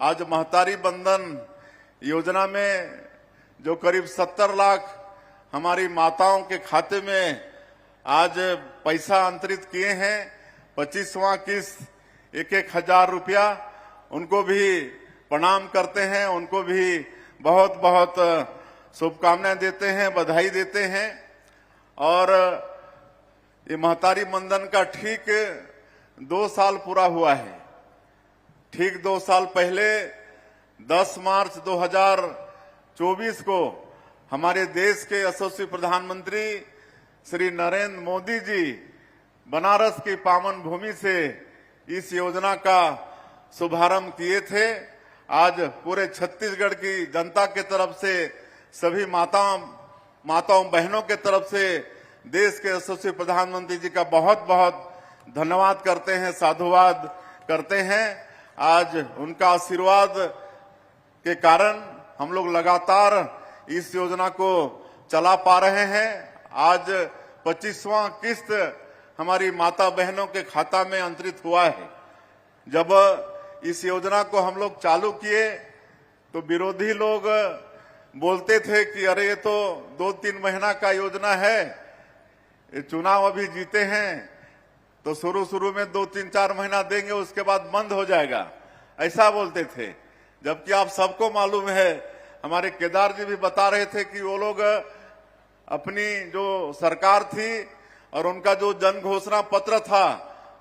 आज महतारी बंधन योजना में जो करीब 70 लाख हमारी माताओं के खाते में आज पैसा अंतरित किए हैं, 25वां किस्त 1,000 रुपया, उनको भी प्रणाम करते हैं, उनको भी बहुत बहुत शुभकामनाएं देते हैं, बधाई देते हैं। और ये महतारी बंधन का ठीक 2 साल पूरा हुआ है। ठीक 2 साल पहले 10 मार्च 2024 को हमारे देश के यशस्वी प्रधानमंत्री श्री नरेंद्र मोदी जी बनारस की पावन भूमि से इस योजना का शुभारंभ किए थे। आज पूरे छत्तीसगढ़ की जनता के तरफ से, सभी माताओं बहनों के तरफ से देश के यशस्वी प्रधानमंत्री जी का बहुत बहुत धन्यवाद करते हैं, साधुवाद करते हैं। आज उनका आशीर्वाद के कारण हम लोग लगातार इस योजना को चला पा रहे हैं। आज 25वां किस्त हमारी माता बहनों के खाता में अंतरित हुआ है। जब इस योजना को हम लोग चालू किए तो विरोधी लोग बोलते थे कि अरे ये तो 2-3 महीना का योजना है, ये चुनाव अभी जीते हैं तो शुरू में 2-3-4 महीना देंगे, उसके बाद बंद हो जाएगा, ऐसा बोलते थे। जबकि आप सबको मालूम है, हमारे केदार जी भी बता रहे थे कि वो लोग अपनी जो सरकार थी और उनका जो जन घोषणा पत्र था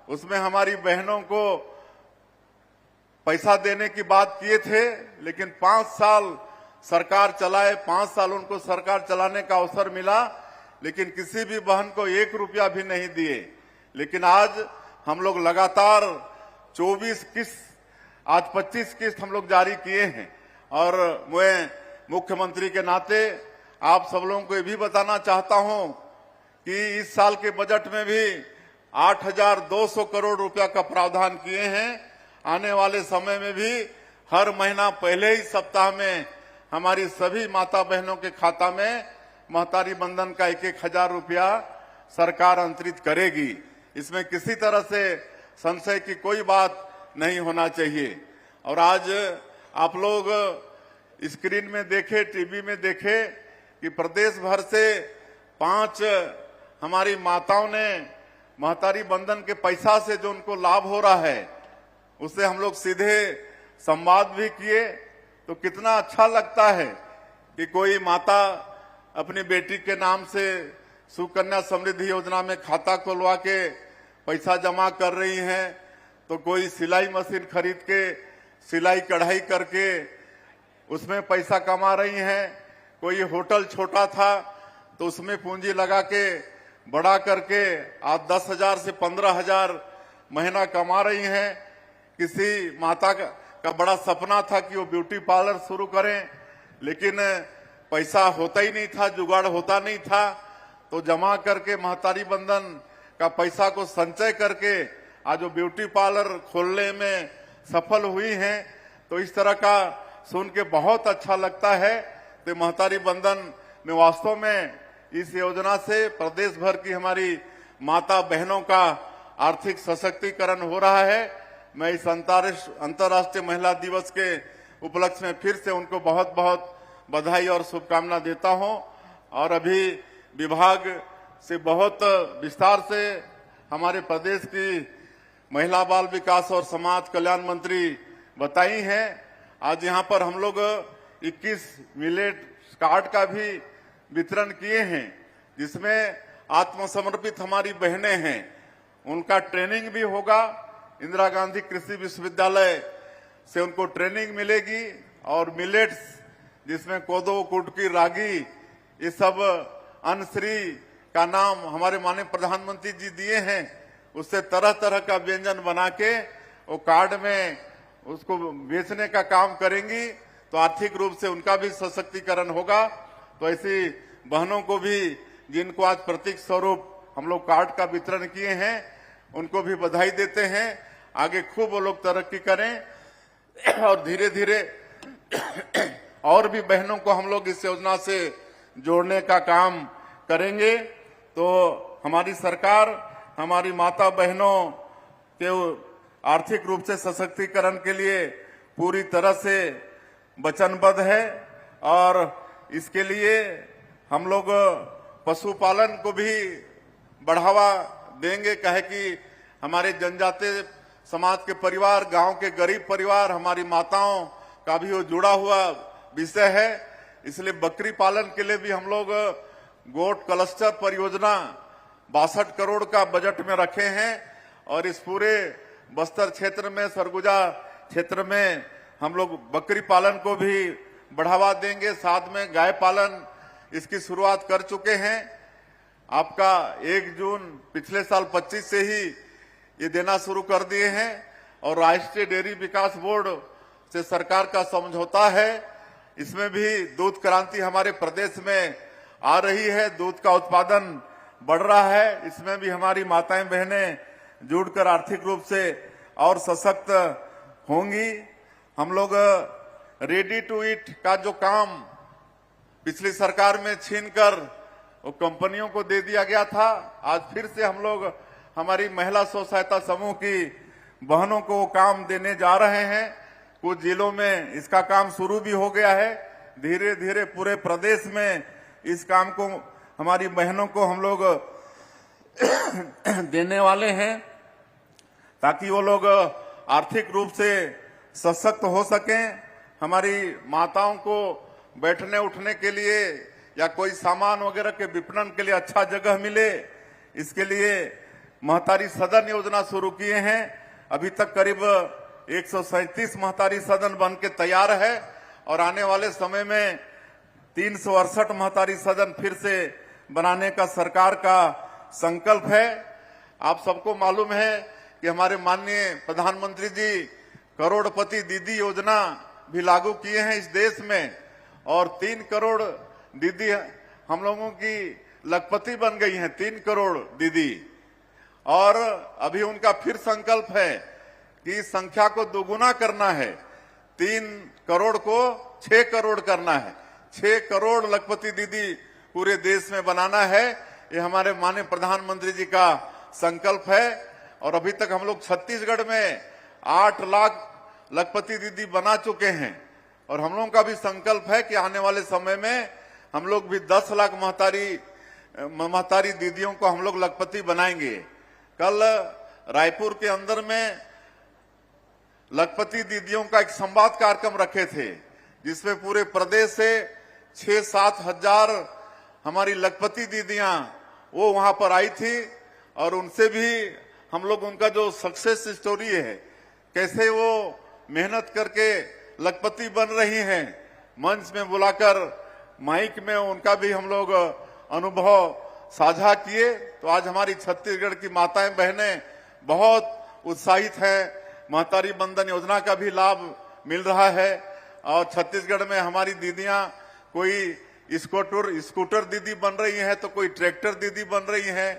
उसमें हमारी बहनों को पैसा देने की बात किए थे, लेकिन 5 साल सरकार चलाए, 5 साल उनको सरकार चलाने का अवसर मिला, लेकिन किसी भी बहन को 1 रुपया भी नहीं दिए। लेकिन आज हम लोग लगातार 24 किस्त, आज 25 किस्त हम लोग जारी किए हैं। और मैं मुख्यमंत्री के नाते आप सब लोगों को ये भी बताना चाहता हूं कि इस साल के बजट में भी 8,200 करोड़ रुपया का प्रावधान किए हैं। आने वाले समय में भी हर महीना पहले ही सप्ताह में हमारी सभी माता बहनों के खाता में महतारी बंधन का 1,000 रुपया सरकार अंतरित करेगी। इसमें किसी तरह से संशय की कोई बात नहीं होना चाहिए। और आज आप लोग स्क्रीन में देखे, टीवी में देखे कि प्रदेश भर से 5 हमारी माताओं ने महतारी बंधन के पैसा से जो उनको लाभ हो रहा है उससे हम लोग सीधे संवाद भी किए। तो कितना अच्छा लगता है कि कोई माता अपनी बेटी के नाम से सुकन्या समृद्धि योजना में खाता खुलवा के पैसा जमा कर रही हैं, तो कोई सिलाई मशीन खरीद के सिलाई कढ़ाई करके उसमें पैसा कमा रही हैं, कोई होटल छोटा था तो उसमें पूंजी लगा के बड़ा करके आज 10,000 से 15,000 महीना कमा रही हैं। किसी माता का बड़ा सपना था कि वो ब्यूटी पार्लर शुरू करें, लेकिन पैसा होता ही नहीं था, जुगाड़ होता नहीं था, तो जमा करके महतारी बंधन का पैसा को संचय करके आज वो ब्यूटी पार्लर खोलने में सफल हुई हैं। तो इस तरह का सुन के बहुत अच्छा लगता है। तो महतारी बंधन में वास्तव में इस योजना से प्रदेश भर की हमारी माता बहनों का आर्थिक सशक्तिकरण हो रहा है। मैं इस अंतर्राष्ट्रीय महिला दिवस के उपलक्ष्य में फिर से उनको बहुत बहुत बधाई और शुभकामना देता हूं। और अभी विभाग से बहुत विस्तार से हमारे प्रदेश की महिला बाल विकास और समाज कल्याण मंत्री बताई हैं। आज यहां पर हम लोग 21 मिलेट कार्ड का भी वितरण किए हैं, जिसमें आत्मसमर्पित हमारी बहनें हैं, उनका ट्रेनिंग भी होगा। इंदिरा गांधी कृषि विश्वविद्यालय से उनको ट्रेनिंग मिलेगी। और मिलेट्स जिसमें कोदो, कुटकी, रागी, ये सब अन्नश्री का नाम हमारे माननीय प्रधानमंत्री जी दिए हैं, उससे तरह तरह का व्यंजन बना के वो कार्ड में उसको बेचने का काम करेंगी, तो आर्थिक रूप से उनका भी सशक्तिकरण होगा। तो ऐसी बहनों को भी जिनको आज प्रतीक स्वरूप हम लोग कार्ड का वितरण किए हैं, उनको भी बधाई देते हैं। आगे खूब वो लोग तरक्की करें और धीरे धीरे और भी बहनों को हम लोग इस योजना से जोड़ने का काम करेंगे। तो हमारी सरकार हमारी माता बहनों के आर्थिक रूप से सशक्तिकरण के लिए पूरी तरह से वचनबद्ध है और इसके लिए हम लोग पशुपालन को भी बढ़ावा देंगे। कहे कि हमारे जनजातीय समाज के परिवार, गांव के गरीब परिवार, हमारी माताओं का भी वो जुड़ा हुआ विषय है। इसलिए बकरी पालन के लिए भी हम लोग गोट क्लस्टर परियोजना 62 करोड़ का बजट में रखे हैं और इस पूरे बस्तर क्षेत्र में, सरगुजा क्षेत्र में हम लोग बकरी पालन को भी बढ़ावा देंगे। साथ में गाय पालन इसकी शुरुआत कर चुके हैं। आपका 1 जून पिछले साल 25 से ही ये देना शुरू कर दिए हैं और राष्ट्रीय डेयरी विकास बोर्ड से सरकार का समझौता है। इसमें भी दूध क्रांति हमारे प्रदेश में आ रही है, दूध का उत्पादन बढ़ रहा है। इसमें भी हमारी माताएं बहनें जुड़कर आर्थिक रूप से और सशक्त होंगी। हम लोग रेडी टू ईट का जो काम पिछली सरकार में छीनकर वो कंपनियों को दे दिया गया था, आज फिर से हम लोग हमारी महिला स्व सहायता समूह की बहनों को वो काम देने जा रहे हैं। कुछ जिलों में इसका काम शुरू भी हो गया है। धीरे धीरे पूरे प्रदेश में इस काम को हमारी बहनों को हम लोग देने वाले हैं ताकि वो लोग आर्थिक रूप से सशक्त हो सकें। हमारी माताओं को बैठने उठने के लिए या कोई सामान वगैरह के विपणन के लिए अच्छा जगह मिले, इसके लिए महतारी सदन योजना शुरू किए हैं। अभी तक करीब 137 महतारी सदन बन के तैयार है और आने वाले समय में 368 महतारी सदन फिर से बनाने का सरकार का संकल्प है। आप सबको मालूम है कि हमारे माननीय प्रधानमंत्री जी करोड़पति दीदी योजना भी लागू किए हैं इस देश में और 3 करोड़ दीदी हम लोगों की लखपति बन गई हैं, 3 करोड़ दीदी। और अभी उनका फिर संकल्प है कि इस संख्या को दोगुना करना है, 3 करोड़ को 6 करोड़ करना है, 6 करोड़ लखपति दीदी पूरे देश में बनाना है। ये हमारे माननीय प्रधानमंत्री जी का संकल्प है और अभी तक हम लोग छत्तीसगढ़ में 8 लाख लखपति दीदी बना चुके हैं और हम लोगों का भी संकल्प है कि आने वाले समय में हम लोग भी 10 लाख महतारी दीदियों को हम लोग लखपति बनाएंगे। कल रायपुर के अंदर में लखपति दीदियों का एक संवाद कार्यक्रम रखे थे जिसमें पूरे प्रदेश से 6-7 हजार हमारी लखपति दीदियां वो वहां पर आई थी और उनसे भी हम लोग उनका जो सक्सेस स्टोरी है, कैसे वो मेहनत करके लखपति बन रही हैं, मंच में बुलाकर माइक में उनका भी हम लोग अनुभव साझा किए। तो आज हमारी छत्तीसगढ़ की माताएं बहनें बहुत उत्साहित हैं। महतारी बंधन योजना का भी लाभ मिल रहा है और छत्तीसगढ़ में हमारी दीदियां कोई स्कूटर दीदी बन रही हैं, तो कोई ट्रैक्टर दीदी बन रही हैं,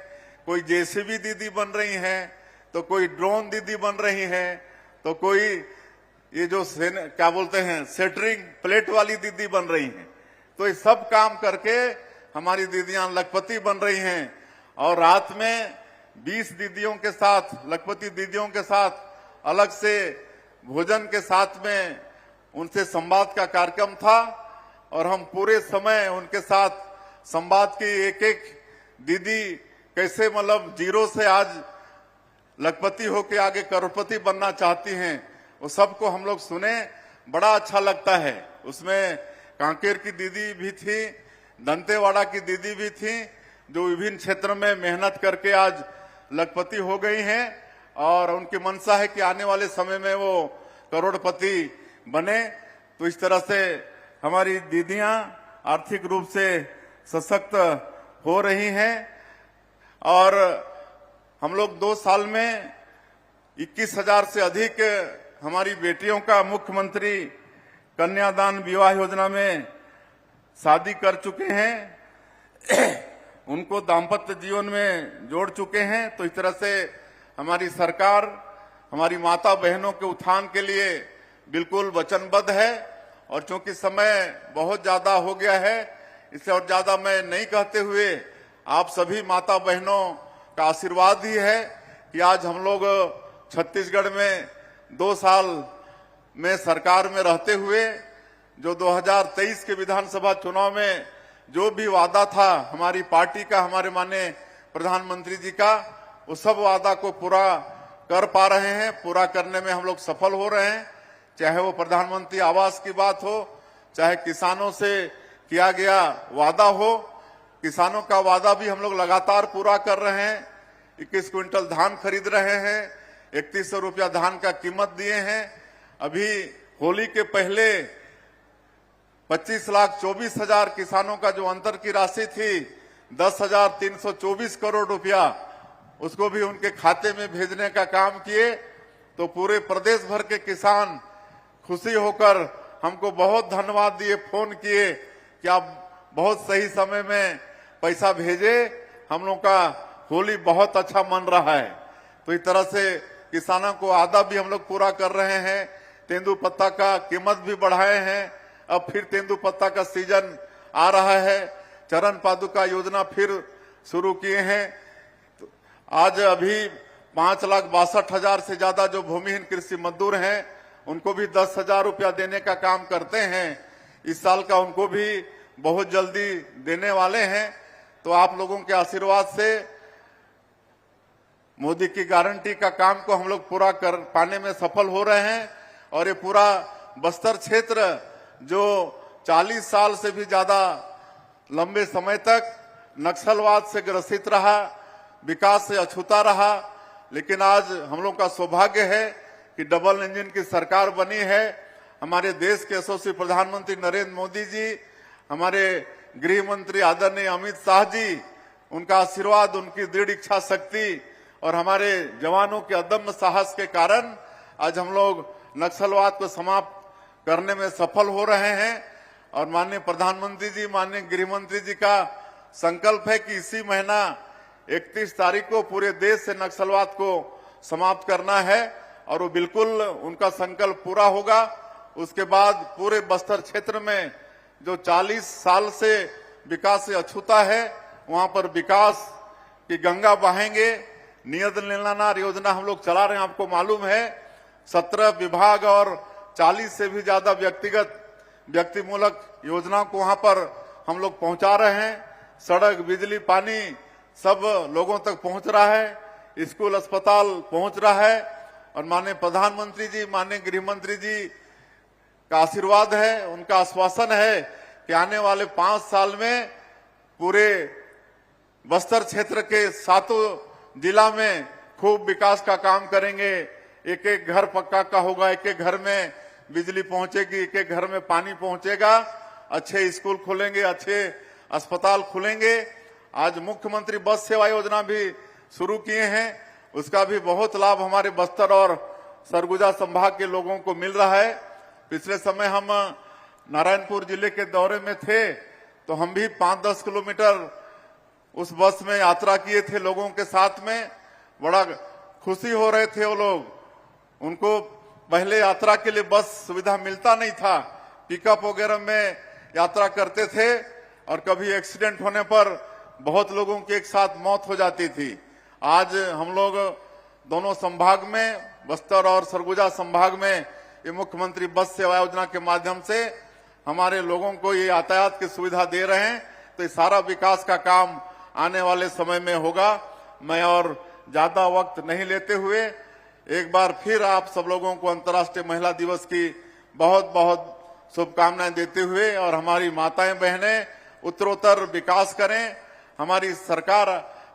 कोई जेसीबी दीदी बन रही हैं, तो कोई ड्रोन दीदी बन रही हैं, तो कोई ये जो क्या बोलते हैं सेटरिंग प्लेट वाली दीदी बन रही हैं। तो ये सब काम करके हमारी दीदियां लखपति बन रही हैं और रात में 20 दीदियों के साथ, लखपति दीदियों के साथ अलग से भोजन के साथ में उनसे संवाद का कार्यक्रम था और हम पूरे समय उनके साथ संवाद की एक एक दीदी कैसे मतलब जीरो से आज लखपति होके आगे करोड़पति बनना चाहती हैं, वो सबको हम लोग सुने। बड़ा अच्छा लगता है। उसमें कांकेर की दीदी भी थी, दंतेवाड़ा की दीदी भी थी, जो विभिन्न क्षेत्र में मेहनत करके आज लखपति हो गई हैं और उनकी मंशा है कि आने वाले समय में वो करोड़पति बने। तो इस तरह से हमारी दीदियां आर्थिक रूप से सशक्त हो रही हैं और हम लोग 2 साल में 21,000 से अधिक हमारी बेटियों का मुख्यमंत्री कन्यादान विवाह योजना में शादी कर चुके हैं, उनको दाम्पत्य जीवन में जोड़ चुके हैं। तो इस तरह से हमारी सरकार हमारी माता बहनों के उत्थान के लिए बिल्कुल वचनबद्ध है और चूंकि समय बहुत ज्यादा हो गया है, इससे और ज्यादा मैं नहीं कहते हुए आप सभी माता बहनों का आशीर्वाद ही है कि आज हम लोग छत्तीसगढ़ में 2 साल में सरकार में रहते हुए जो 2023 के विधानसभा चुनाव में जो भी वादा था हमारी पार्टी का, हमारे माननीय प्रधानमंत्री जी का, उस सब वादा को पूरा कर पा रहे हैं, पूरा करने में हम लोग सफल हो रहे हैं। चाहे वो प्रधानमंत्री आवास की बात हो, चाहे किसानों से किया गया वादा हो, किसानों का वादा भी हम लोग लगातार पूरा कर रहे हैं। 21 क्विंटल धान खरीद रहे हैं, 3100 रुपया धान का कीमत दिए हैं। अभी होली के पहले 25,24,000 किसानों का जो अंतर की राशि थी 10,324 करोड़ रुपया, उसको भी उनके खाते में भेजने का काम किए। तो पूरे प्रदेश भर के किसान खुशी होकर हमको बहुत धन्यवाद दिए, फोन किए कि आप बहुत सही समय में पैसा भेजे, हम लोग का होली बहुत अच्छा मन रहा है। तो इस तरह से किसानों को आदा भी हम लोग पूरा कर रहे हैं। तेंदुपत्ता का कीमत भी बढ़ाए हैं, अब फिर तेंदुपत्ता का सीजन आ रहा है। चरण पादुका योजना फिर शुरू किए हैं। तो आज अभी 5,62,000 से ज्यादा जो भूमिहीन कृषि मजदूर हैं उनको भी 10,000 रुपया देने का काम करते हैं। इस साल का उनको भी बहुत जल्दी देने वाले हैं। तो आप लोगों के आशीर्वाद से मोदी की गारंटी का काम को हम लोग पूरा कर पाने में सफल हो रहे हैं। और ये पूरा बस्तर क्षेत्र जो 40 साल से भी ज्यादा लंबे समय तक नक्सलवाद से ग्रसित रहा, विकास से अछूता रहा, लेकिन आज हम लोग का सौभाग्य है कि डबल इंजन की सरकार बनी है। हमारे देश के यशस्वी प्रधानमंत्री नरेंद्र मोदी जी, हमारे गृह मंत्री आदरणीय अमित शाह जी, उनका आशीर्वाद, उनकी दृढ़ इच्छा शक्ति और हमारे जवानों के अदम्य साहस के कारण आज हम लोग नक्सलवाद को समाप्त करने में सफल हो रहे हैं। और माननीय प्रधानमंत्री जी, माननीय गृह मंत्री जी का संकल्प है कि इसी महीना 31 तारीख को पूरे देश से नक्सलवाद को समाप्त करना है और वो बिल्कुल उनका संकल्प पूरा होगा। उसके बाद पूरे बस्तर क्षेत्र में जो 40 साल से विकास से अछूता है, वहां पर विकास की गंगा बहाएंगे। नियत नीलानार योजना हम लोग चला रहे हैं, आपको मालूम है। 17 विभाग और 40 से भी ज्यादा व्यक्तिमूलक योजनाओं को वहां पर हम लोग पहुंचा रहे हैं। सड़क, बिजली, पानी सब लोगों तक पहुंच रहा है, स्कूल, अस्पताल पहुंच रहा है। और माननीय प्रधानमंत्री जी, माननीय गृह मंत्री जी का आशीर्वाद है, उनका आश्वासन है कि आने वाले 5 साल में पूरे बस्तर क्षेत्र के 7 जिला में खूब विकास का काम करेंगे। एक एक घर पक्का का होगा, एक एक घर में बिजली पहुंचेगी, एक एक घर में पानी पहुंचेगा, अच्छे स्कूल खुलेंगे, अच्छे अस्पताल खुलेंगे। आज मुख्यमंत्री बस सेवा योजना भी शुरू किए हैं, उसका भी बहुत लाभ हमारे बस्तर और सरगुजा संभाग के लोगों को मिल रहा है। पिछले समय हम नारायणपुर जिले के दौरे में थे, तो हम भी 5-10 किलोमीटर उस बस में यात्रा किए थे लोगों के साथ में। बड़ा खुशी हो रहे थे वो लोग। उनको पहले यात्रा के लिए बस सुविधा मिलता नहीं था, पिकअप वगैरह में यात्रा करते थे और कभी एक्सीडेंट होने पर बहुत लोगों की एक साथ मौत हो जाती थी। आज हम लोग दोनों संभाग में, बस्तर और सरगुजा संभाग में, ये मुख्यमंत्री बस सेवा योजना के माध्यम से हमारे लोगों को ये यातायात की सुविधा दे रहे हैं। तो ये सारा विकास का काम आने वाले समय में होगा। मैं और ज्यादा वक्त नहीं लेते हुए एक बार फिर आप सब लोगों को अंतर्राष्ट्रीय महिला दिवस की बहुत बहुत शुभकामनाएं देते हुए, और हमारी माताएं बहनें उत्तरोत्तर विकास करें। हमारी सरकार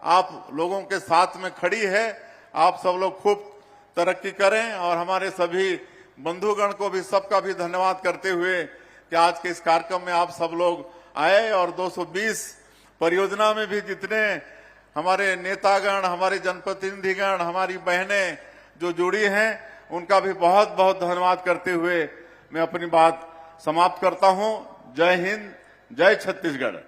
आप लोगों के साथ में खड़ी है, आप सब लोग खूब तरक्की करें। और हमारे सभी बंधुगण को भी, सबका भी धन्यवाद करते हुए कि आज के इस कार्यक्रम में आप सब लोग आए। और 220 परियोजना में भी जितने हमारे नेतागण, हमारे जनप्रतिनिधिगण, हमारी बहनें जो जुड़ी हैं, उनका भी बहुत बहुत धन्यवाद करते हुए मैं अपनी बात समाप्त करता हूं। जय हिंद, जय छत्तीसगढ़।